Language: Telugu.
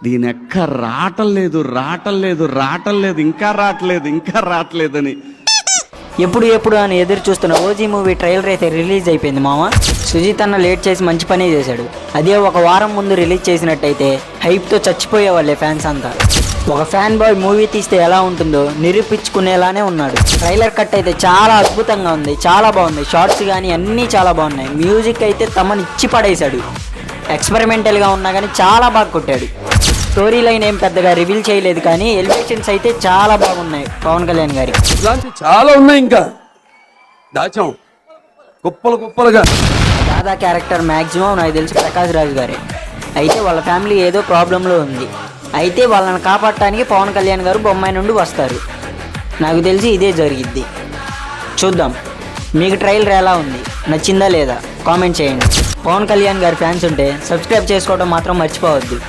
దీని ఎక్క రావటం లేదు ఇంకా రావట్లేదని ఎప్పుడు అని ఎదురు చూస్తున్న ఓజీ మూవీ ట్రైలర్ అయితే రిలీజ్ అయిపోయింది మామ. సుజీత్ అన్న లేట్ చేసి మంచి పనే చేశాడు. అదే ఒక వారం ముందు రిలీజ్ చేసినట్టయితే హైప్తో చచ్చిపోయేవాళ్ళే ఫ్యాన్స్ అంతా. ఒక ఫ్యాన్ బాయ్ మూవీ తీస్తే ఎలా ఉంటుందో నిరూపించుకునేలానే ఉన్నాడు. ట్రైలర్ కట్ అయితే చాలా అద్భుతంగా ఉంది, చాలా బాగుంది. షార్ట్స్ కానీ అన్నీ చాలా బాగున్నాయి. మ్యూజిక్ అయితే తమని ఇచ్చి పడేశాడు. ఎక్స్పెరిమెంటల్గా ఉన్నా కానీ చాలా బాగా కొట్టాడు. స్టోరీ లైన్ ఏం పెద్దగా రివీల్ చేయలేదు కానీ ఎలివేషన్స్ అయితే చాలా బాగున్నాయి పవన్ కళ్యాణ్ గారి. ఇలాంటి చాలా ఉన్నాయి, ఇంకా దాచాం కుప్పలుగా. దాదా క్యారెక్టర్ మ్యాక్సిమం నాకు తెలిసి ప్రకాష్ రాజ్ గారే. అయితే వాళ్ళ ఫ్యామిలీ ఏదో ప్రాబ్లంలో ఉంది. అయితే వాళ్ళని కాపాడటానికి పవన్ కళ్యాణ్ గారు బొమ్మాయి నుండి వస్తారు. నాకు తెలిసి ఇదే జరిగిద్ది. చూద్దాం. మీకు ట్రైలర్ ఎలా ఉంది, నచ్చిందా లేదా కామెంట్ చేయండి. పవన్ కళ్యాణ్ గారి ఫ్యాన్స్ ఉంటే సబ్స్క్రైబ్ చేసుకోవడం మాత్రం మర్చిపోవద్దు.